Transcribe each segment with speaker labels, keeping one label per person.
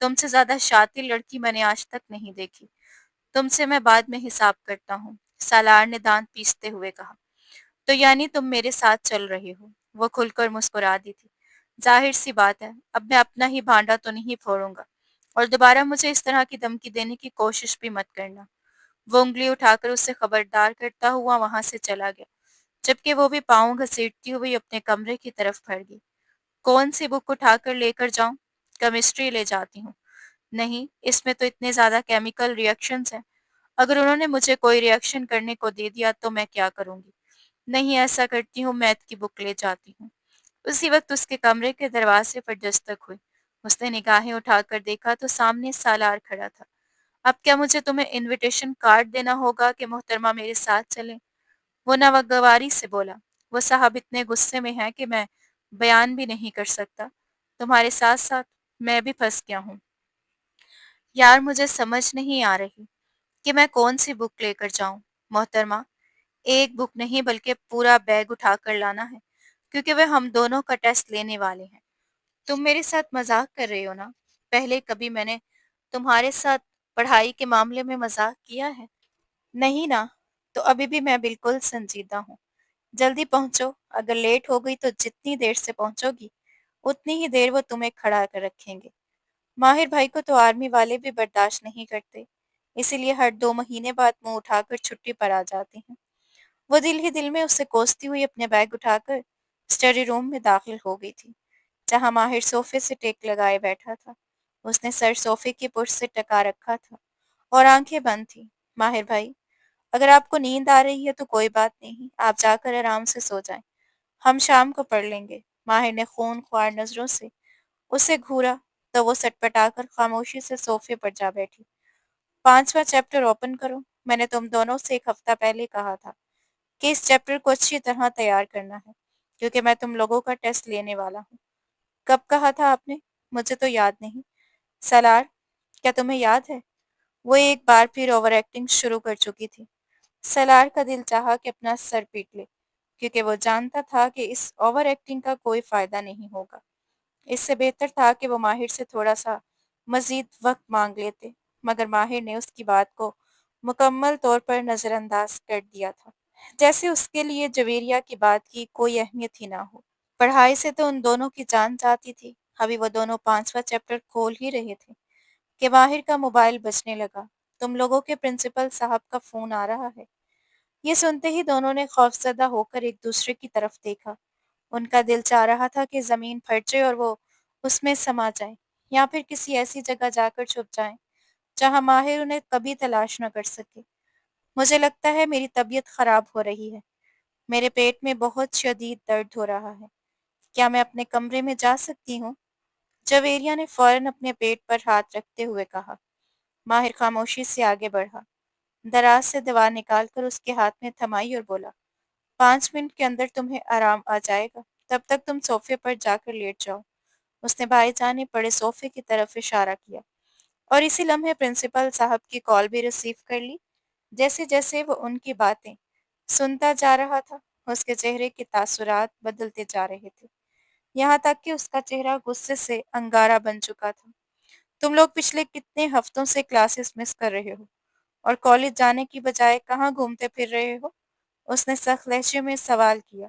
Speaker 1: تم سے زیادہ شاطر لڑکی میں نے آج تک نہیں دیکھی۔ تم سے میں بعد میں حساب کرتا ہوں، سالار نے دانت پیستے ہوئے کہا۔ تو یعنی تم میرے ساتھ چل رہے ہو؟ وہ کھل کر مسکرا دی تھی۔ ظاہر سی بات ہے، اب میں اپنا ہی بھانڈا تو نہیں پھوڑوں گا، اور دوبارہ مجھے اس طرح کی دھمکی دینے کی کوشش بھی مت کرنا۔ وہ انگلی اٹھا کر اسے خبردار کرتا ہوا وہاں سے چلا گیا، جبکہ وہ بھی پاؤں گھسیٹتی ہوئی اپنے کمرے کی طرف پھر گئی۔ کون سی بک اٹھا کر لے کر جاؤں؟ کیمسٹری لے جاتی ہوں۔ نہیں، اس میں تو اتنے زیادہ کیمیکل ری ایکشنز ہیں، اگر انہوں نے مجھے کوئی ری ایکشن کرنے کو دے دیا تو میں کیا کروں گی؟ نہیں، ایسا کرتی ہوں، میتھ کی بک لے جاتی ہوں۔ اسی وقت اس کے کمرے کے دروازے پر دستک ہوئی۔ اس نے نگاہیں اٹھا کر دیکھا تو سامنے سالار کھڑا تھا۔ اب کیا مجھے تمہیں انویٹیشن کارڈ دینا ہوگا کہ محترمہ میرے ساتھ چلیں؟ وہ ناگواری سے بولا۔ وہ صاحب اتنے غصے میں ہیں کہ میں بیان بھی نہیں کر سکتا۔ تمہارے ساتھ ساتھ میں بھی پھنس گیا ہوں۔ یار مجھے سمجھ نہیں آ رہی کہ میں کون سی بک لے کر جاؤں۔ محترمہ، ایک بک نہیں بلکہ پورا بیگ اٹھا کر لانا ہے، کیونکہ وہ ہم دونوں کا ٹیسٹ لینے والے ہیں۔ تم میرے ساتھ مذاق کر رہے ہو نا؟ پہلے کبھی میں نے تمہارے ساتھ پڑھائی کے معاملے میں مذاق کیا ہے؟ نہیں نا؟ تو ابھی بھی میں بالکل سنجیدہ ہوں۔ جلدی پہنچو، اگر لیٹ ہو گئی تو جتنی دیر سے پہنچو گی اتنی ہی دیر وہ تمہیں کھڑا کر رکھیں گے۔ ماہر بھائی کو تو آرمی والے بھی برداشت نہیں کرتے، اسی لیے ہر 2 مہینے بعد منہ اٹھا کر چھٹی پر آ جاتے ہیں۔ وہ دل ہی دل میں اسے کوستی ہوئی اپنے بیگ اٹھا کر اسٹڈی روم میں داخل ہو گئی تھی، جہاں ماہر صوفے سے ٹیک لگائے بیٹھا تھا۔ اس نے سر صوفے کی پشت سے ٹکا رکھا تھا اور آنکھیں بند تھیں۔ ماہر بھائی، اگر آپ کو نیند آ رہی ہے تو کوئی بات نہیں، آپ جا کر آرام سے سو جائیں، ہم شام کو پڑھ لیں گے۔ ماہر نے خون خوار نظروں سے اسے گھورا تو وہ سٹپٹا کر خاموشی سے صوفے پر جا بیٹھی۔ 5واں چیپٹر اوپن کرو۔ میں نے تم دونوں سے ایک ہفتہ پہلے کہا تھا کہ اس چیپٹر کو اچھی طرح تیار کرنا ہے، کیونکہ میں تم لوگوں کا ٹیسٹ لینے والا ہوں۔ کب کہا تھا آپ نے؟ مجھے تو یاد نہیں۔ سالار، کیا تمہیں یاد ہے؟ وہ ایک بار پھر اوور ایکٹنگ شروع کر چکی تھی۔ سالار کا دل چاہا کہ اپنا سر پیٹ لے، کیونکہ وہ جانتا تھا کہ اس اوور ایکٹنگ کا کوئی فائدہ نہیں ہوگا۔ اس سے بہتر تھا کہ وہ ماہر سے تھوڑا سا مزید وقت مانگ لیتے، مگر ماہر نے اس کی بات کو مکمل طور پر نظر انداز کر دیا تھا، جیسے اس کے لیے جویریہ کی بات کی کوئی اہمیت ہی نہ ہو۔ پڑھائی سے تو ان دونوں کی جان جاتی تھی، ابھی وہ دونوں 5واں چیپٹر کھول ہی رہے تھے کہ ماہر کا موبائل بجنے لگا۔ تم لوگوں کے پرنسپل صاحب کا فون آ رہا ہے۔ یہ سنتے ہی دونوں نے خوفزدہ ہو کر ایک دوسرے کی طرف دیکھا۔ ان کا دل چاہ رہا تھا کہ زمین پھٹ جائے اور وہ اس میں سما جائیں، یا پھر کسی ایسی جگہ جا کر چھپ جائیں جہاں ماہر انہیں کبھی تلاش نہ کر سکے۔ مجھے لگتا ہے میری طبیعت خراب ہو رہی ہے، میرے پیٹ میں بہت شدید درد ہو رہا ہے، کیا میں اپنے کمرے میں جا سکتی ہوں؟ جویریہ نے فوراً اپنے پیٹ پر ہاتھ رکھتے ہوئے کہا۔ ماہر خاموشی سے آگے بڑھا، دراز سے دوا نکال کر اس کے ہاتھ میں تھمائی اور بولا، 5 منٹ کے اندر تمہیں آرام آ جائے گا، تب تک تم صوفے پر جا کر لیٹ جاؤ۔ اس نے بھائی جانے پڑے صوفے کی طرف اشارہ کیا، اور اسی لمحے پرنسپل صاحب کی کال بھی ریسیو کر لی۔ جیسے جیسے وہ ان کی باتیں سنتا جا رہا تھا، اس کے چہرے کے تاثرات بدلتے جا رہے تھے، یہاں تک کہ اس کا چہرہ غصے سے انگارہ بن چکا تھا۔ تم لوگ پچھلے کتنے ہفتوں سے کلاسز مس کر رہے ہو اور کالج جانے کی بجائے کہاں گھومتے پھر رہے ہو؟ اس نے سخت لہجے میں سوال کیا،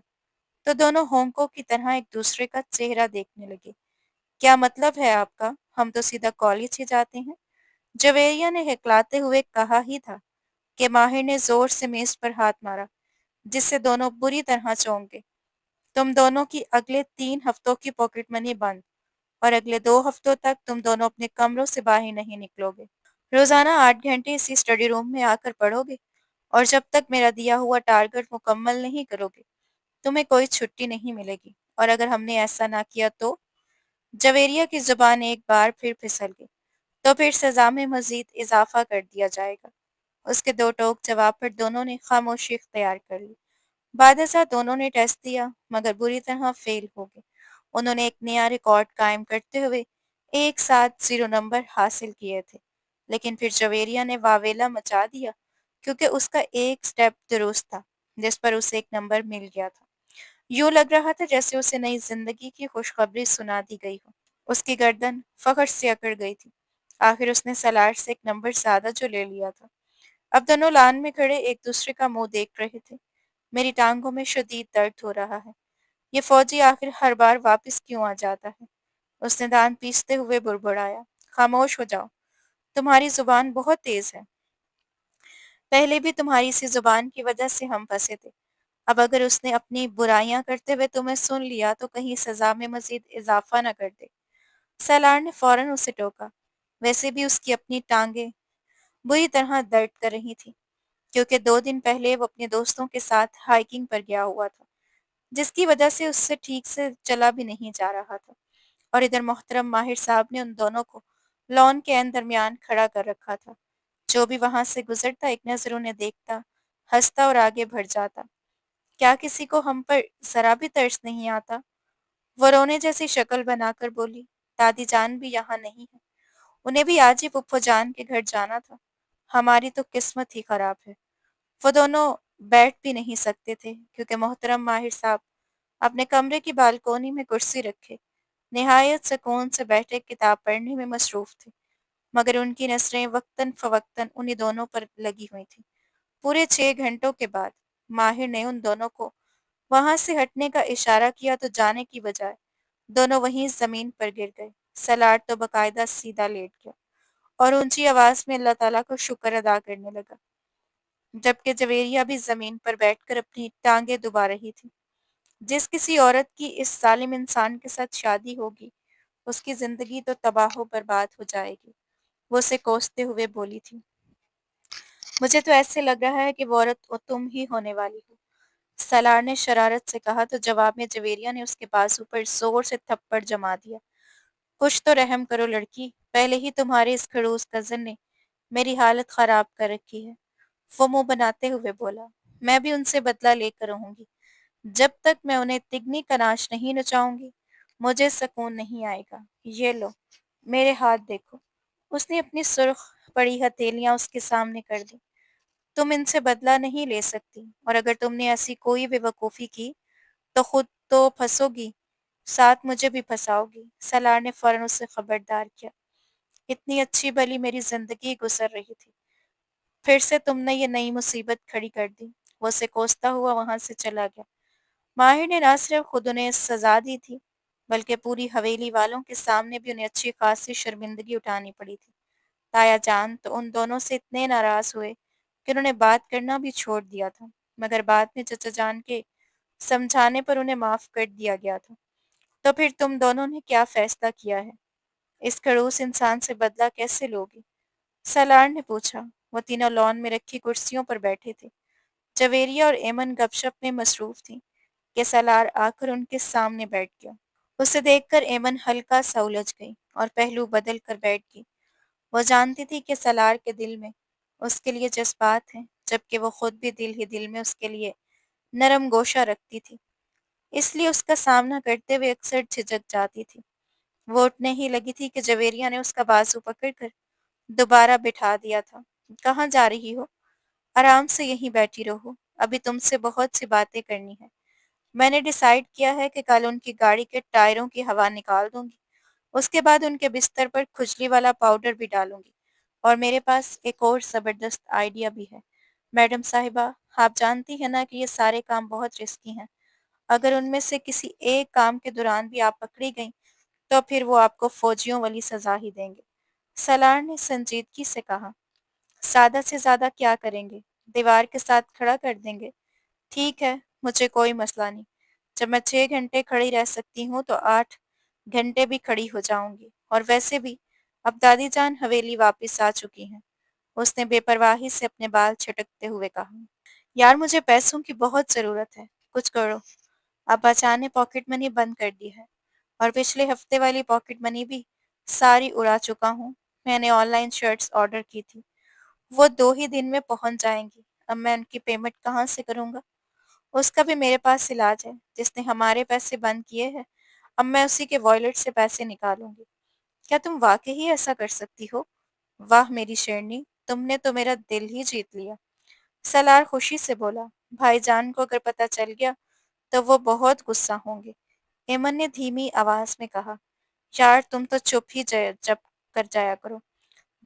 Speaker 1: تو دونوں ہونکوں کی طرح ایک دوسرے کا چہرہ دیکھنے لگے۔ کیا مطلب ہے آپ کا؟ ہم تو سیدھا کالج ہی جاتے ہیں۔ جویریہ نے ہکلاتے ہوئے کہا ہی تھا کہ ماہر نے زور سے میز پر ہاتھ مارا، جس سے دونوں بری طرح چونک گئے۔ تم دونوں کی اگلے 3 ہفتوں کی پاکٹ منی بند، اور اگلے 2 ہفتوں تک تم دونوں اپنے کمروں سے باہر نہیں نکلو گے۔ روزانہ 8 گھنٹے اسی اسٹڈی روم میں آ کر پڑھو گے، اور جب تک میرا دیا ہوا ٹارگٹ مکمل نہیں کرو گے تمہیں کوئی چھٹی نہیں ملے گی، اور اگر ہم نے ایسا نہ کیا تو… جویریہ کی زبان ایک بار پھر پھسل گئی، تو پھر سزا میں مزید اضافہ کر دیا جائے گا۔ اس کے دو ٹوک جواب پر دونوں نے خاموشی اختیار کر لی۔ بعد ازاں دونوں نے ٹیسٹ دیا مگر بری طرح فیل ہو گئے۔ انہوں نے ایک نیا ریکارڈ قائم کرتے ہوئے ایک ساتھ 0 نمبر حاصل کیے تھے، لیکن پھر جویریہ نے واویلا مچا دیا کیونکہ اس کا ایک سٹیپ درست تھا جس پر اسے 1 نمبر مل گیا تھا۔ یوں لگ رہا تھا جیسے اسے نئی زندگی کی خوشخبری سنا دی گئی ہو۔ اس کی گردن فخر سے اکڑ گئی تھی۔ آخر اس نے سلار سے ایک نمبر زیادہ جو لے لیا تھا۔ اب دونوں لان میں کھڑے ایک دوسرے کا منہ دیکھ رہے تھے۔ میری ٹانگوں میں شدید درد ہو رہا ہے۔ یہ فوجی آخر ہر بار واپس کیوں آ جاتا ہے؟ اس نے دانت پیستے ہوئے بڑبڑایا۔ خاموش ہو جاؤ، تمہاری زبان بہت تیز ہے۔ پہلے بھی تمہاری سی زبان کی وجہ سے ہم پھنسے تھے۔ اب اگر اس نے اپنی برائیاں کرتے ہوئے تمہیں سن لیا تو کہیں سزا میں مزید اضافہ نہ کر دے۔ سالار نے فوراً اسے ٹوکا۔ ویسے بھی اس کی اپنی ٹانگیں بری طرح درد کر رہی تھیں، کیونکہ 2 دن پہلے وہ اپنے دوستوں کے ساتھ ہائیکنگ پر گیا ہوا تھا، جس کی وجہ سے اس سے ٹھیک سے چلا بھی نہیں جا رہا تھا۔ اور ادھر محترم ماہر صاحب نے ان دونوں کو لان کے عین درمیان کھڑا کر رکھا تھا۔ جو بھی وہاں سے گزرتا ایک نظر انہیں دیکھتا، ہنستا اور آگے بڑھ جاتا۔ کیا کسی کو ہم پر ذرا بھی ترس نہیں آتا؟ وہ رونے جیسی شکل بنا کر بولی۔ دادی جان بھی یہاں نہیں ہے، انہیں بھی آج ہی پپھو جان کے گھر جانا تھا۔ ہماری تو قسمت ہی خراب ہے۔ وہ دونوں بیٹھ بھی نہیں سکتے تھے کیونکہ محترم ماہر صاحب اپنے کمرے کی بالکونی میں کرسی رکھے نہایت سکون سے بیٹھے کتاب پڑھنے میں مصروف تھے، مگر ان کی نظریں وقتاً فوقتاً انہی دونوں پر لگی ہوئی تھیں۔ پورے 6 گھنٹوں کے بعد ماہر نے ان دونوں کو وہاں سے ہٹنے کا اشارہ کیا تو جانے کی بجائے دونوں وہیں زمین پر گر گئے۔ سلاٹ تو باقاعدہ سیدھا لیٹ گیا اور اونچی آواز میں اللہ تعالیٰ کو شکر ادا کرنے لگا، جبکہ جویریہ بھی زمین پر بیٹھ کر اپنی ٹانگیں دبا رہی تھی۔ جس کسی عورت کی اس ظالم انسان کے ساتھ شادی ہوگی اس کی زندگی تو تباہ و برباد ہو جائے گی، وہ اسے کوستے ہوئے بولی تھی۔ مجھے تو ایسے لگ رہا ہے کہ وہ عورت تم ہی ہونے والی ہو، سالار نے شرارت سے کہا تو جواب میں جویریہ نے اس کے بازو پر زور سے تھپڑ جما دیا۔ کچھ تو رحم کرو لڑکی، پہلے ہی تمہارے اس کھڑوس کزن نے میری حالت خراب کر رکھی ہے۔ وہ منہ بناتے ہوئے بولا۔ میں بھی ان سے بدلہ لے کر رہوں گی، جب تک میں انہیں تگنی کا ناش نہیں نچاؤں گی مجھے سکون نہیں آئے گا۔ یہ لو، میرے ہاتھ دیکھو۔ اس نے اپنی سرخ پڑی ہتھیلیاں اس کے سامنے کر دی۔ تم ان سے بدلہ نہیں لے سکتی، اور اگر تم نے ایسی کوئی بے وقوفی کی تو خود تو پھنسو گی، ساتھ مجھے بھی پھنساؤ گی۔ سالار نے فوراً اسے خبردار کیا۔ اتنی اچھی بھلی میری زندگی گزر رہی تھی، پھر سے تم نے یہ نئی مصیبت کھڑی کر دی۔ وہ اسے کوستا ہوا وہاں سے چلا گیا۔ ماہر نے نہ صرف خود انہیں سزا دی تھی بلکہ پوری حویلی والوں کے سامنے بھی انہیں اچھی خاصی شرمندگی اٹھانی پڑی تھی۔ تایا جان تو ان دونوں سے اتنے ناراض ہوئے کہ انہوں نے بات کرنا بھی چھوڑ دیا تھا، مگر بعد میں چچا جان کے سمجھانے پر انہیں معاف کر دیا گیا تھا۔ تو پھر تم دونوں نے کیا فیصلہ کیا ہے؟ اس کھڑوس انسان سے بدلہ کیسے لوگی؟ سالار نے پوچھا۔ وہ تینوں لان میں رکھی کرسیوں پر بیٹھے تھے۔ جویریہ اور ایمن گپ شپ میں مصروف تھیں کہ سالار آ کر ان کے سامنے بیٹھ گیا۔ اسے دیکھ کر ایمن ہلکا سا الجھ گئی اور پہلو بدل کر بیٹھ گئی۔ وہ جانتی تھی کہ سالار کے دل میں اس کے لیے جذبات ہیں، جبکہ وہ خود بھی دل ہی دل میں اس کے لیے نرم گوشہ رکھتی تھی، اس لیے اس کا سامنا کرتے ہوئے اکثر جھجک جاتی تھی۔ وہ اٹھنے ہی لگی تھی کہ جویریہ نے اس کا بازو پکڑ کر دوبارہ بٹھا دیا تھا۔ کہاں جا رہی ہو؟ آرام سے یہیں بیٹھی رہو، ابھی تم سے بہت سی باتیں کرنی ہے۔ میں نے ڈیسائیڈ کیا ہے کہ کل ان کی گاڑی کے ٹائروں کی ہوا نکال دوں گی، اس کے بعد ان کے بستر پر کھجلی والا پاؤڈر بھی ڈالوں گی، اور میرے پاس ایک اور زبردست آئیڈیا بھی ہے۔ میڈم صاحبہ، آپ جانتی ہیں نا کہ یہ سارے کام بہت رسکی ہیں۔ اگر ان میں سے کسی ایک کام کے دوران بھی آپ پکڑی گئیں تو پھر وہ آپ کو فوجیوں والی سزا ہی دیں گے۔ سالار نے سنجیدگی سے کہا۔ زیادہ سے زیادہ کیا کریں گے؟ دیوار کے ساتھ کھڑا کر دیں گے۔ ٹھیک ہے، مجھے کوئی مسئلہ نہیں۔ جب میں 6 گھنٹے کھڑی رہ سکتی ہوں تو 8 گھنٹے بھی کھڑی ہو جاؤں گی، اور ویسے بھی اب دادی جان حویلی واپس آ چکی ہیں۔ اس نے بے پرواہی سے اپنے بال چھٹکتے ہوئے کہا۔ یار مجھے پیسوں کی بہت ضرورت ہے، کچھ کرو۔ اب بچا نے پاکٹ منی بند کر دی ہے، اور پچھلے ہفتے والی پاکٹ منی بھی ساری اڑا چکا ہوں۔ میں نے آن لائن شرٹس آرڈر کی تھی، وہ 2 ہی دن میں پہنچ جائیں گی۔ اب میں ان کی پیمنٹ کہاں سے کروں گا؟ اس کا بھی میرے پاس علاج ہے، جس نے ہمارے پیسے بند کیے ہیں اب میں اسی کے والٹ سے پیسے نکالوں گی۔ کیا تم واقعی ایسا کر سکتی ہو؟ واہ میری شیرنی، تم نے تو میرا دل ہی جیت لیا۔ سالار خوشی سے بولا۔ بھائی جان کو اگر پتہ چل گیا تو وہ بہت غصہ ہوں گے۔ ایمن نے دھیمی آواز میں کہا۔ یار تم تو چپ ہی جب کر جایا کرو۔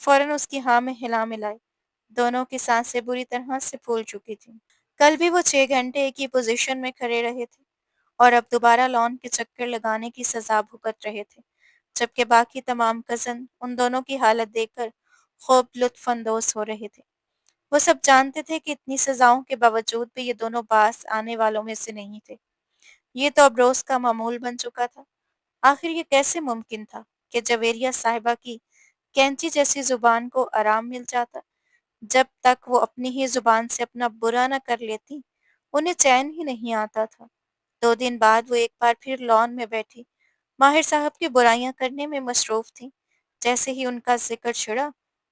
Speaker 1: فوراً اس کی ہاں میں ہلا ملائی۔ دونوں کی سانسیں بری طرح سے پھول چکی تھیں۔ کل بھی وہ 6 گھنٹے ایک ہی پوزیشن میں کھڑے رہے تھے اور اب دوبارہ لان کے چکر لگانے کی سزا بھگت رہے تھے، جبکہ باقی تمام کزن ان دونوں کی حالت دیکھ کر خوب لطف اندوز ہو رہے تھے۔ وہ سب جانتے تھے کہ اتنی سزاؤں کے باوجود بھی یہ دونوں باز آنے والوں میں سے نہیں تھے۔ یہ تو اب روز کا معمول بن چکا تھا۔ آخر یہ کیسے ممکن تھا کہ جویریہ صاحبہ کی کینچی جیسی زبان کو آرام مل جاتا؟ جب تک وہ اپنی ہی زبان سے اپنا برا نہ کر لیتی، انہیں چین ہی نہیں آتا تھا۔ 2 دن بعد وہ ایک بار پھر لان میں بیٹھی، ماہر صاحب کی برائیاں کرنے میں مصروف تھیں۔ جیسے ہی ان کا ذکر چھڑا،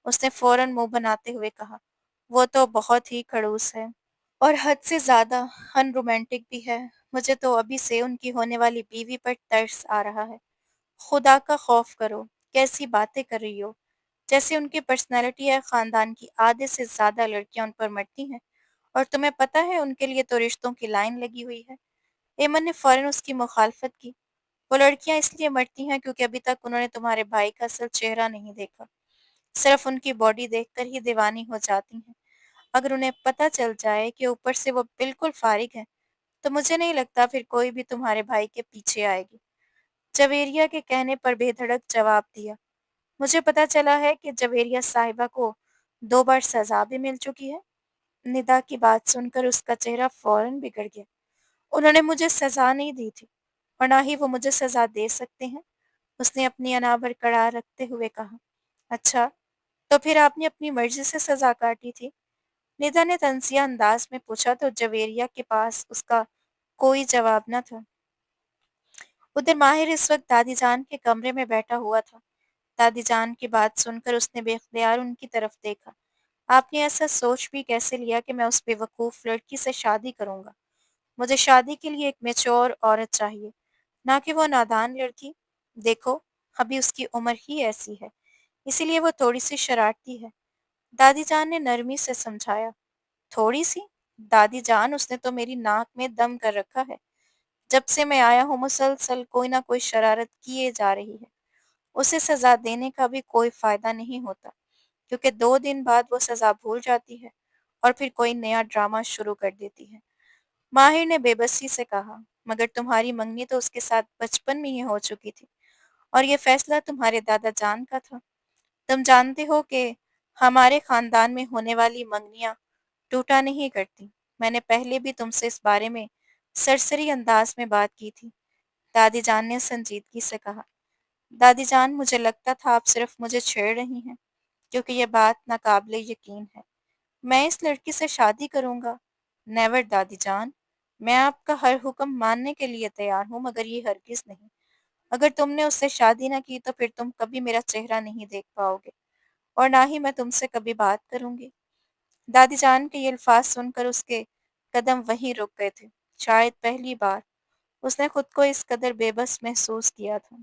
Speaker 1: اس نے فوراً منہ بناتے ہوئے کہا، وہ تو بہت ہی کھڑوس ہے اور حد سے زیادہ ان رومانٹک بھی ہے۔ مجھے تو ابھی سے ان کی ہونے والی بیوی پر ترس آ رہا ہے۔ خدا کا خوف کرو، کیسی باتیں کر رہی ہو؟ جیسے ان کی پرسنالٹی ہے، خاندان کی آدھے سے زیادہ لڑکیاں ان پر مرتی ہیں، اور تمہیں پتہ ہے ان کے لیے تو رشتوں کی لائن لگی ہوئی ہے۔ ایمن نے فوراً اس کی مخالفت کی۔ وہ لڑکیاں اس لیے مرتی ہیں کیونکہ ابھی تک انہوں نے تمہارے بھائی کا اصل چہرہ نہیں دیکھا، صرف ان کی باڈی دیکھ کر ہی دیوانی ہو جاتی ہیں۔ اگر انہیں پتہ چل جائے کہ اوپر سے وہ بالکل فارغ ہیں، تو مجھے نہیں لگتا پھر کوئی بھی تمہارے بھائی کے پیچھے آئے گی۔ جویریہ کے کہنے پر بے دھڑک جواب دیا، مجھے پتہ چلا ہے کہ جویریہ صاحبہ کو 2 بار سزا بھی مل چکی ہے۔ ندا کی بات سن کر اس کا چہرہ فوراً بگڑ گیا۔ انہوں نے مجھے سزا نہیں دی تھی اور نہ ہی وہ مجھے سزا دے سکتے ہیں، اس نے اپنی انا برقرار رکھتے ہوئے کہا۔ اچھا، تو پھر آپ نے اپنی مرضی سے سزا کاٹی تھی؟ ندا نے طنزیہ انداز میں پوچھا تو جویریہ کے پاس اس کا کوئی جواب نہ تھا۔ ادھر ماہر اس وقت دادی جان کے کمرے میں بیٹھا ہوا تھا۔ دادی جان کی بات سن کر اس نے بے اختیار ان کی طرف دیکھا۔ آپ نے ایسا سوچ بھی کیسے لیا کہ میں اس بے وقوف لڑکی سے شادی کروں گا؟ مجھے شادی کے لیے ایک میچور عورت چاہیے، نہ کہ وہ نادان لڑکی۔ دیکھو، ابھی اس کی عمر ہی ایسی ہے، اسی لیے وہ تھوڑی سی شرارتی ہے، دادی جان نے نرمی سے سمجھایا۔ تھوڑی سی؟ دادی جان، اس نے تو میری ناک میں دم کر رکھا ہے۔ جب سے میں آیا ہوں مسلسل کوئی نہ کوئی شرارت کیے جا رہی ہے۔ اسے سزا دینے کا بھی کوئی فائدہ نہیں ہوتا، کیونکہ 2 دن بعد وہ سزا بھول جاتی ہے اور پھر کوئی نیا ڈرامہ شروع کر دیتی ہے۔ ماہر نے بے بسی سے کہا، مگر تمہاری منگنی تو اس کے ساتھ بچپن میں ہی ہو چکی تھی، اور یہ فیصلہ تمہارے دادا جان کا تھا۔ تم جانتے ہو کہ ہمارے خاندان میں ہونے والی منگنیاں ٹوٹا نہیں کرتی۔ میں نے پہلے بھی تم سے اس بارے میں سرسری انداز میں بات کی تھی، دادی جان نے سنجیدگی سے کہا۔ دادی جان، مجھے لگتا تھا آپ صرف مجھے چھیڑ رہی ہیں، کیونکہ یہ بات ناقابل یقین ہے۔ میں اس لڑکی سے شادی کروں گا؟ نیور دادی جان، میں آپ کا ہر حکم ماننے کے لیے تیار ہوں، مگر یہ ہرگز نہیں۔ اگر تم نے اس سے شادی نہ کی تو پھر تم کبھی میرا چہرہ نہیں دیکھ پاؤ گے، اور نہ ہی میں تم سے کبھی بات کروں گی۔ دادی جان کے یہ الفاظ سن کر اس کے قدم وہیں رک گئے تھے۔ شاید پہلی بار اس نے خود کو اس قدر بے بس محسوس کیا تھا۔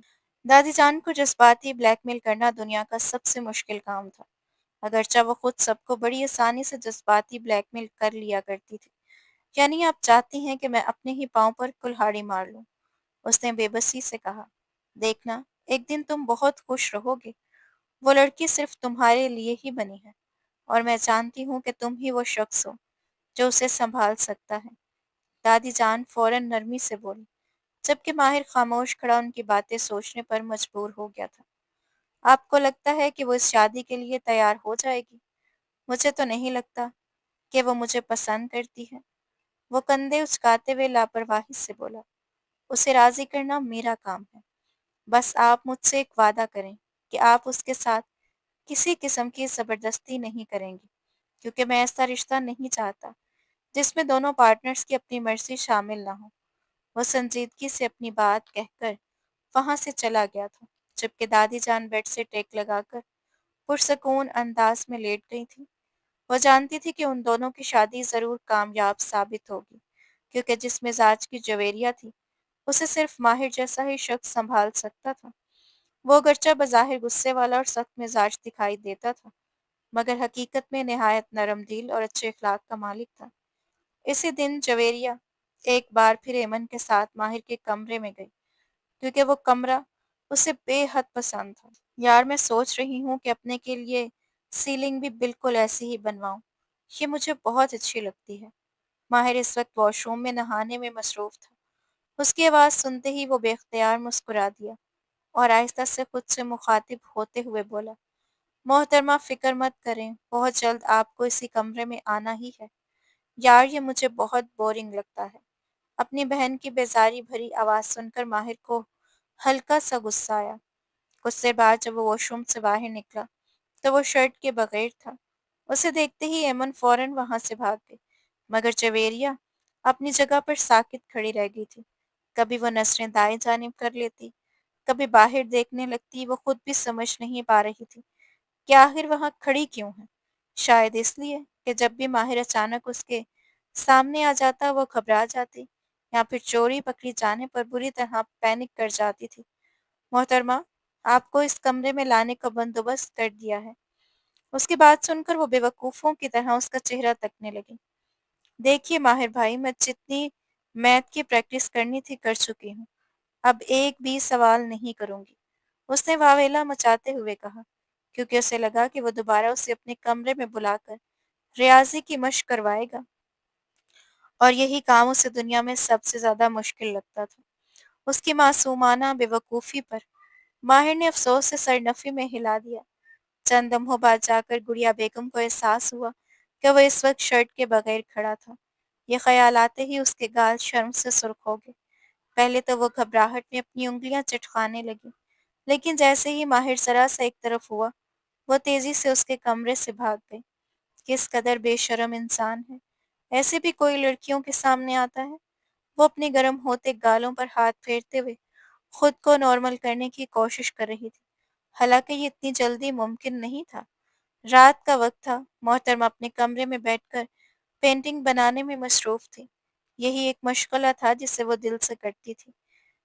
Speaker 1: دادی جان کو جذباتی بلیک میل کرنا دنیا کا سب سے مشکل کام تھا، اگرچہ وہ خود سب کو بڑی آسانی سے جذباتی بلیک میل کر لیا کرتی تھی۔ یعنی آپ چاہتی ہیں کہ میں اپنے ہی پاؤں پر کلہاڑی مار لوں؟ اس نے بے بسی سے کہا۔ دیکھنا، ایک دن تم بہت خوش رہو گے۔ وہ لڑکی صرف تمہارے لیے ہی بنی ہے، اور میں جانتی ہوں کہ تم ہی وہ شخص ہو جو اسے سنبھال سکتا ہے۔ دادی جان فوراً نرمی سے بولی، جبکہ ماہر خاموش کھڑا ان کی باتیں سوچنے پر مجبور ہو گیا تھا۔ آپ کو لگتا ہے کہ وہ اس شادی کے لیے تیار ہو جائے گی؟ مجھے تو نہیں لگتا کہ وہ مجھے پسند کرتی ہے۔ وہ کندھے اچکاتے ہوئے لاپرواہی سے بولا، اسے راضی کرنا میرا کام ہے۔ بس آپ مجھ سے ایک وعدہ کریں کہ آپ اس کے ساتھ کسی قسم کی زبردستی نہیں کریں گی، کیونکہ میں ایسا رشتہ نہیں چاہتا جس میں دونوں پارٹنرز کی اپنی مرضی شامل نہ ہو۔ وہ سنجیدگی سے اپنی بات کہہ کر وہاں سے چلا گیا تھا، جبکہ دادی جان بیڈ سے ٹیک لگا کر پرسکون انداز میں لیٹ گئی تھی۔ وہ جانتی تھی کہ ان دونوں کی شادی ضرور کامیاب ثابت ہوگی، کیونکہ جس مزاج کی جویریہ تھی اسے صرف ماہر جیسا ہی شخص سنبھال سکتا تھا۔ وہ اگرچہ بظاہر غصے والا اور سخت مزاج دکھائی دیتا تھا، مگر حقیقت میں نہایت نرم دل اور اچھے اخلاق کا مالک تھا۔ اسی دن جویریہ ایک بار پھر ایمن کے ساتھ ماہر کے کمرے میں گئی، کیونکہ وہ کمرہ اسے بے حد پسند تھا۔ یار میں سوچ رہی ہوں کہ اپنے کے لیے سیلنگ بھی بالکل ایسی ہی بنواؤں۔ یہ مجھے بہت اچھی لگتی ہے۔ ماہر اس وقت واش روم میں نہانے میں مصروف تھا۔ اس کی آواز سنتے ہی وہ بے اختیار مسکرا دیا اور آہستہ سے خود سے مخاطب ہوتے ہوئے بولا، محترمہ فکر مت کریں، بہت جلد آپ کو اسی کمرے میں آنا ہی ہے۔ یار یہ مجھے بہت بورنگ لگتا ہے۔ اپنی بہن کی بیزاری بھری آواز سن کر ماہر کو ہلکا سا غصہ آیا۔ کچھ دیر بعد جب وہ واش روم سے باہر نکلا تو وہ شرٹ کے بغیر تھا۔ اسے دیکھتے ہی ایمن فوراً وہاں سے بھاگ گئی، مگر جویریہ اپنی جگہ پر ساکت کھڑی رہ گئی تھی۔ کبھی وہ نظریں دائیں جانب کر لیتی، کبھی باہر دیکھنے لگتی۔ وہ خود بھی سمجھ نہیں پا رہی تھی کہ آخر وہاں کھڑی کیوں ہے۔ شاید اس لیے کہ جب بھی ماہر اچانک اس کے سامنے آ جاتا وہ گھبرا جاتی، یا پھر چوری پکڑی جانے پر بری طرح پینک کر جاتی تھی۔ محترمہ، آپ کو اس کمرے میں لانے کا بندوبست کر دیا ہے۔ اس کی بات سن کر وہ بے وقوفوں کی طرح اس کا چہرہ تکنے لگی۔ دیکھیے ماہر بھائی، میں جتنی میتھ کی پریکٹس کرنی تھی کر چکی ہوں، اب ایک بھی سوال نہیں کروں گی، اس نے واویلا مچاتے ہوئے کہا، کیونکہ اسے لگا کہ وہ دوبارہ اسے اپنے کمرے میں بلا کر ریاضی کی مشق کروائے گا، اور یہی کام اسے دنیا میں سب سے زیادہ مشکل لگتا تھا۔ اس کی معصومانہ بے وقوفی پر ماہر نے افسوس سے سر نفی میں ہلا دیا۔ چند لمحوں بعد جا کر گڑیا بیگم کو احساس ہوا کہ وہ اس وقت شرٹ کے بغیر کھڑا تھا۔ یہ خیال آتے ہی اس کے گال شرم سے سرخ ہو گئے۔ پہلے تو وہ گھبراہٹ میں اپنی انگلیاں چٹکانے لگی، لیکن جیسے ہی ماہر ذرا سا ایک طرف ہوا، وہ تیزی سے اس کے کمرے سے بھاگ گئی۔ کس قدر بے شرم انسان ہے! ایسے بھی کوئی لڑکیوں کے سامنے آتا ہے؟ وہ اپنے گرم ہوتے گالوں پر ہاتھ پھیرتے ہوئے خود کو نارمل کرنے کی کوشش کر رہی تھی، حالانکہ یہ اتنی جلدی ممکن نہیں تھا۔ رات کا وقت تھا، محترمہ اپنے کمرے میں بیٹھ کر پینٹنگ بنانے میں مصروف تھی۔ یہی ایک مشغلہ تھا جسے وہ دل سے کرتی تھی۔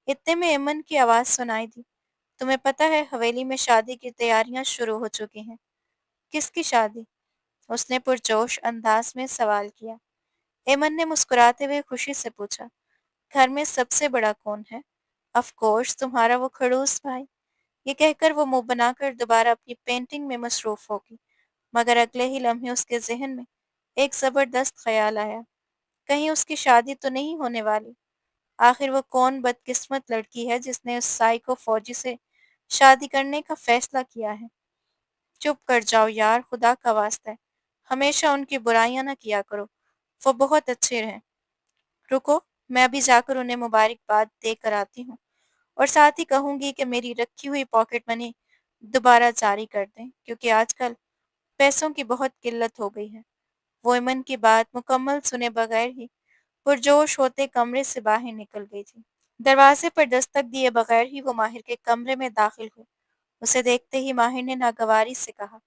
Speaker 1: اتنے میں ایمن کی آواز سنائی دی، تمہیں پتہ ہے حویلی میں شادی کی تیاریاں شروع ہو چکی ہیں۔ کس کی شادی؟ اس نے پرجوش انداز میں سوال کیا۔ ایمن نے مسکراتے ہوئے خوشی سے پوچھا، گھر میں سب سے بڑا کون ہے؟ آف کورس تمہارا وہ کھڑوس بھائی۔ یہ کہہ کر وہ منہ بنا کر دوبارہ اپنی پینٹنگ میں مصروف ہوگی، مگر اگلے ہی لمحے اس کے ذہن میں ایک زبردست خیال آیا، کہیں اس کی شادی تو نہیں ہونے والی؟ آخر وہ کون بدقسمت لڑکی ہے جس نے اس سائیکو فوجی سے شادی کرنے کا فیصلہ کیا ہے؟ چپ کر جاؤ یار، خدا کا واسطہ ہے، ہمیشہ ان کی برائیاں نہ کیا کرو، وہ بہت اچھے ہیں۔ رکو، میں ابھی جا کر انہیں مبارکباد دے کر آتی ہوں، اور ساتھ ہی کہوں گی کہ میری رکھی ہوئی پاکٹ منی دوبارہ جاری کر دیں، کیونکہ آج کل پیسوں کی بہت قلت ہو گئی ہے۔ وہ ایمن کی بات مکمل سنے بغیر ہی پرجوش ہوتے کمرے سے باہر نکل گئی تھی۔ دروازے پر دستک دیے بغیر ہی وہ ماہر کے کمرے میں داخل ہوئی۔ اسے دیکھتے ہی ماہر نے ناگواری سے کہا،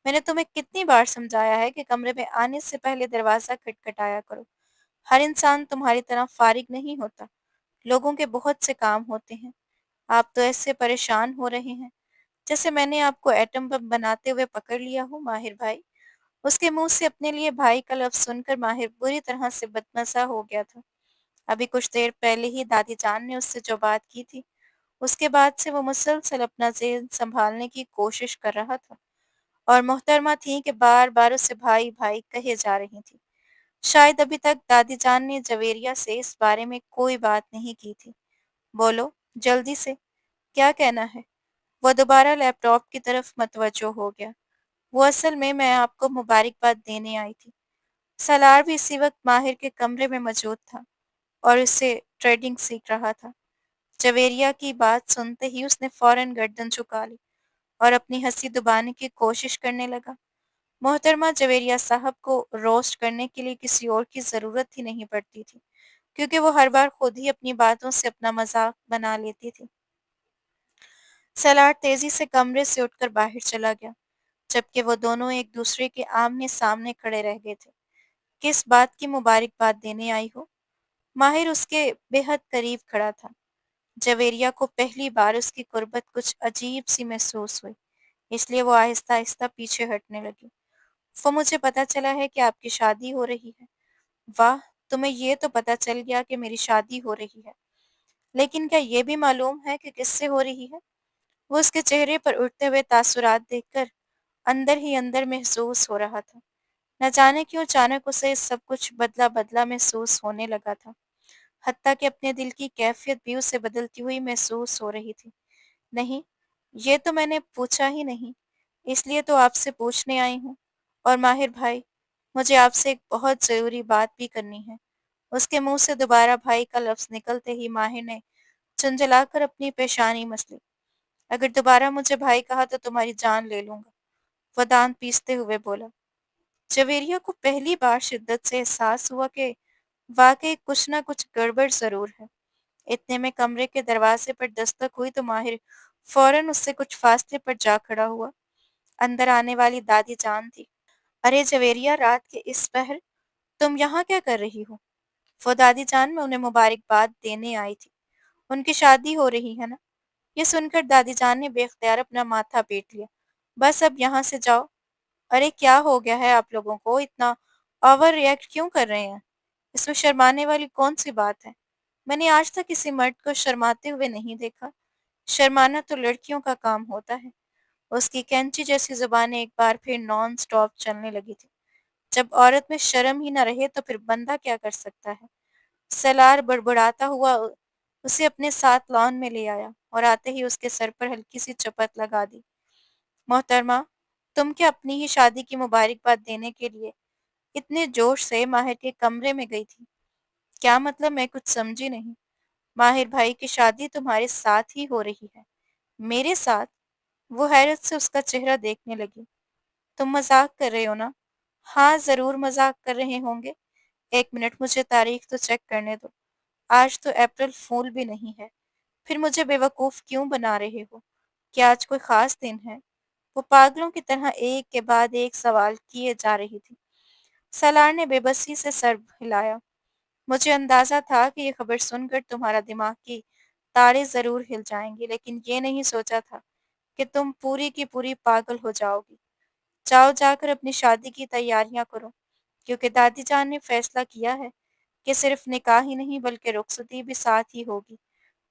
Speaker 1: میں نے تمہیں کتنی بار سمجھایا ہے کہ کمرے میں آنے سے پہلے دروازہ کھٹکھٹایا کرو۔ ہر انسان تمہاری طرح فارغ نہیں ہوتا، لوگوں کے بہت سے کام ہوتے ہیں۔ آپ تو ایسے پریشان ہو رہے ہیں جیسے میں نے آپ کو ایٹم بم بناتے ہوئے پکڑ لیا ہوں۔ ماہر بھائی، اس کے منہ سے اپنے لیے بھائی کا لفظ سن کر ماہر بری طرح سے بدمزہ ہو گیا تھا۔ ابھی کچھ دیر پہلے ہی دادی جان نے اس سے جو بات کی تھی، اس کے بعد سے وہ مسلسل اپنا ذہن سنبھالنے کی کوشش کر رہا تھا، اور محترمہ تھیں کہ بار بار اسے بھائی بھائی کہے جا رہی تھی۔ شاید ابھی تک دادی جان نے جویریہ سے اس بارے میں کوئی بات نہیں کی تھی۔ بولو جلدی سے، کیا کہنا ہے؟ وہ دوبارہ لیپ ٹاپ کی طرف متوجہ ہو گیا۔ وہ اصل میں آپ کو مبارکباد دینے آئی تھی۔ سالار بھی اسی وقت ماہر کے کمرے میں موجود تھا اور اس سے ٹریڈنگ سیکھ رہا تھا۔ جویریہ کی بات سنتے ہی اس نے فوراً گردن جھکا لی اور اپنی ہنسی دبانے کی کوشش کرنے لگا۔ محترمہ جویریہ صاحب کو روسٹ کرنے کے لیے کسی اور کی ضرورت ہی نہیں پڑتی تھی، کیونکہ وہ ہر بار خود ہی اپنی باتوں سے اپنا مذاق بنا لیتی تھی۔ سالار تیزی سے کمرے سے اٹھ کر باہر چلا گیا، جبکہ وہ دونوں ایک دوسرے کے آمنے سامنے کھڑے رہ گئے تھے۔ کس بات کی مبارکباد دینے آئی ہو؟ ماہر اس کے بے حد قریب کھڑا تھا۔ جویریہ کو پہلی بار اس کی قربت کچھ عجیب سی محسوس ہوئی، اس لیے وہ آہستہ آہستہ پیچھے ہٹنے لگی۔ وہ مجھے پتا چلا ہے کہ آپ کی شادی ہو رہی ہے۔ واہ، تمہیں یہ تو پتا چل گیا کہ میری شادی ہو رہی ہے، لیکن کیا یہ بھی معلوم ہے کہ کس سے ہو رہی ہے؟ وہ اس کے چہرے پر اٹھتے ہوئے تاثرات دیکھ کر اندر ہی اندر محسوس ہو رہا تھا۔ نہ جانے کیوں اچانک اسے سب کچھ بدلا بدلا محسوس ہونے لگا تھا، حتیٰ کہ اپنے دل کی کیفیت بھی اسے بدلتی ہوئی محسوس ہو رہی تھی۔ نہیں، یہ تو میں نے پوچھا ہی نہیں، اس لیے تو آپ سے پوچھنے آئی ہوں۔ اور ماہر بھائی، مجھے آپ سے ایک بہت ضروری بات بھی کرنی ہے۔ اس کے منہ سے دوبارہ بھائی کا لفظ نکلتے ہی ماہر نے جھنجھلا کر اپنی پیشانی مس لی۔ اگر دوبارہ مجھے بھائی کہا تو تمہاری جان لے لوں گا، وہ دانت پیستے ہوئے بولا۔ جویریہ کو پہلی بار شدت سے احساس ہوا کہ واقعی کچھ نہ کچھ گڑبڑ ضرور ہے۔ اتنے میں کمرے کے دروازے پر دستک ہوئی تو ماہر فوراً اس سے کچھ فاصلے پر جا کھڑا ہوا۔ اندر آنے والی دادی جان تھی۔ ارے جویریہ، رات کے اس پہر تم یہاں کیا کر رہی ہو؟ وہ دادی جان میں انہیں مبارکباد دینے آئی تھی۔ ان کی شادی ہو رہی ہے نا؟ یہ سن کر دادی جان نے بے اختیار اپنا ماتھا پیٹ لیا۔ بس اب یہاں سے جاؤ۔ ارے کیا ہو گیا ہے آپ لوگوں کو؟ اتنا اوور ریئیکٹ کیوں کر رہے ہیں؟ اس میں شرمانے والی کون سی بات ہے؟ میں نے آج تک کسی مرد کو شرماتے ہوئے نہیں دیکھا۔ شرمانا تو لڑکیوں کا کام ہوتا ہے۔ اس کی کینچی جیسی زبانیں ایک بار پھر نان سٹاپ چلنے لگی تھی۔ جب عورت میں شرم ہی نہ رہے تو پھر بندہ کیا کر سکتا ہے؟ سالار بڑبڑاتا ہوا اسے اپنے ساتھ لان میں لے آیا اور آتے ہی اس کے سر پر ہلکی سی چپت لگا دی۔ محترمہ، تم کیا اپنی ہی شادی کی مبارکباد دینے کے لیے اتنے جوش سے ماہر کے کمرے میں گئی تھی؟ کیا مطلب؟ میں کچھ سمجھی نہیں۔ ماہر بھائی کی شادی تمہارے ساتھ ہی ہو رہی ہے؟ میرے ساتھ؟ وہ حیرت سے اس کا چہرہ دیکھنے لگی۔ تم مذاق کر رہے ہو نا؟ ہاں، ضرور مذاق کر رہے ہوں گے۔ ایک منٹ، مجھے تاریخ تو چیک کرنے دو۔ آج تو اپریل فول بھی نہیں ہے۔ پھر مجھے بے وقوف کیوں بنا رہے ہو؟ کیا آج کوئی خاص دن ہے؟ وہ پاگلوں کی طرح ایک کے بعد ایک سوال کیے جا رہی تھی۔ سالار نے بے بسی سے سر ہلایا۔ مجھے اندازہ تھا کہ یہ خبر سن کر تمہارا دماغ کی تاریں ضرور ہل جائیں گی، لیکن یہ نہیں سوچا تھا کہ تم پوری کی پوری پاگل ہو جاؤ گی۔ جاؤ، جا کر اپنی شادی کی تیاریاں کرو، کیونکہ دادی جان نے فیصلہ کیا ہے کہ صرف نکاح ہی نہیں بلکہ رخصتی بھی ساتھ ہی ہوگی،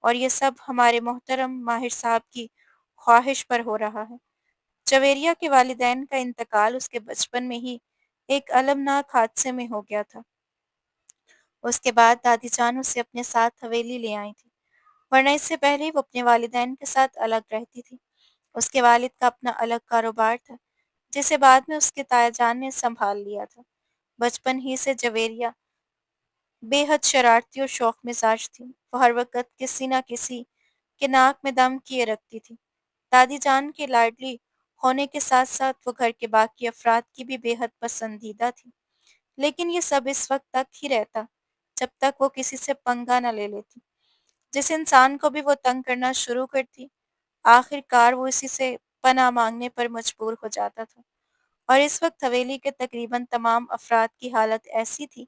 Speaker 1: اور یہ سب ہمارے محترم ماہر صاحب کی خواہش پر ہو رہا ہے۔ جویریہ کے والدین کا انتقال اس کے بچپن میں ہی ایک المناک حادثے میں ہو گیا تھا۔ اس کے بعد دادی جان اسے اپنے ساتھ حویلی لے آئی تھی، ورنہ اس سے پہلے وہ اپنے والدین کے ساتھ الگ رہتی تھی۔ اس کے والد کا اپنا الگ کاروبار تھا، جسے بعد میں اس کے تایا جان نے سنبھال لیا تھا۔ بچپن ہی سے جویریہ بے حد شرارتی اور شوخ مزاج تھی۔ وہ ہر وقت کسی نہ کسی کے ناک میں دم کیے رکھتی تھی۔ دادی جان کے لاڈلی ہونے کے ساتھ ساتھ وہ گھر کے باقی افراد کی بھی بے حد پسندیدہ تھی۔ لیکن یہ سب اس وقت تک ہی رہتا جب تک وہ کسی سے پنگا نہ لے لیتی۔ جس انسان کو بھی وہ تنگ کرنا شروع کرتی، آخر کار وہ اسی سے پناہ مانگنے پر مجبور ہو جاتا تھا۔ اور اس وقت حویلی کے تقریباً تمام افراد کی حالت ایسی تھی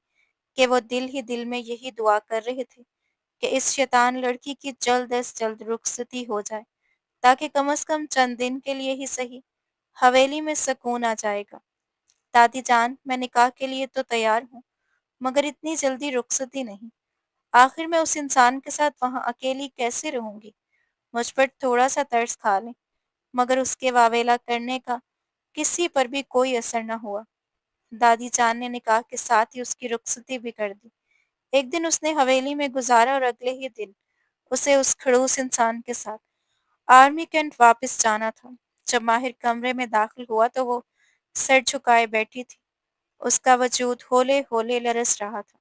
Speaker 1: کہ وہ دل ہی دل میں یہی دعا کر رہے تھے کہ اس شیطان لڑکی کی جلد از جلد رخصتی ہو جائے، تاکہ کم از کم چند دن کے لیے ہی صحیح حویلی میں سکون آ جائے گا۔ دادی جان، میں نکاح کے لیے تو تیار ہوں، مگر اتنی جلدی رخصتی نہیں۔ آخر میں اس انسان کے ساتھ وہاں اکیلی کیسے رہوں گی؟ مجھ پر تھوڑا سا ترس کھا لیں۔ مگر اس کے واویلا کرنے کا کسی پر بھی کوئی اثر نہ ہوا۔ دادی جان نے نکاح کے ساتھ ہی اس کی رخصتی بھی کر دی۔ ایک دن اس نے حویلی میں گزارا اور اگلے ہی دن اسے اس کھڑوس انسان کے ساتھ آرمی کینٹ واپس جانا تھا۔ جب ماہر کمرے میں داخل ہوا تو وہ سر جھکائے بیٹھی تھی۔ اس کا وجود ہولے ہولے لرز رہا تھا۔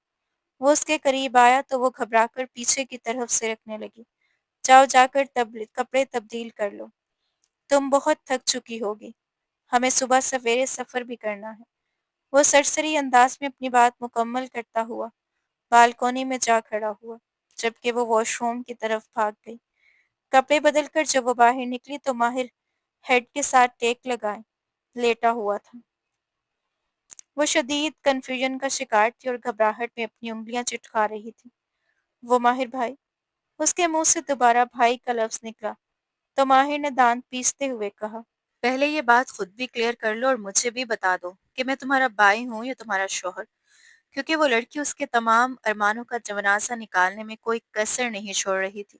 Speaker 1: وہ اس کے قریب آیا تو وہ گھبرا کر پیچھے کی طرف سرکنے لگی۔ جاؤ، جا کر کپڑے تبدیل کر لو، تم بہت تھک چکی ہوگی، ہمیں صبح سویرے سفر بھی کرنا ہے۔ وہ سرسری انداز میں اپنی بات مکمل کرتا ہوا بالکونی میں جا کھڑا ہوا، جبکہ وہ واش روم کی طرف بھاگ گئی۔ کپڑے بدل کر جب وہ باہر نکلی تو ماہر ہیڈ کے ساتھ ٹیک لگائے لیٹا ہوا تھا۔ وہ شدید کنفیوژن کا شکار تھی اور گھبراہٹ میں اپنی انگلیاں چٹکا رہی تھی۔ وہ ماہر بھائی، اس کے منہ سے دوبارہ بھائی کا لفظ نکلا تو ماہر نے دانت پیستے ہوئے کہا، پہلے یہ بات خود بھی کلیئر کر لو اور مجھے بھی بتا دو کہ میں تمہارا بھائی ہوں یا تمہارا شوہر، کیونکہ وہ لڑکی اس کے تمام ارمانوں کا جنازہ نکالنے میں کوئی کسر نہیں چھوڑ رہی تھی۔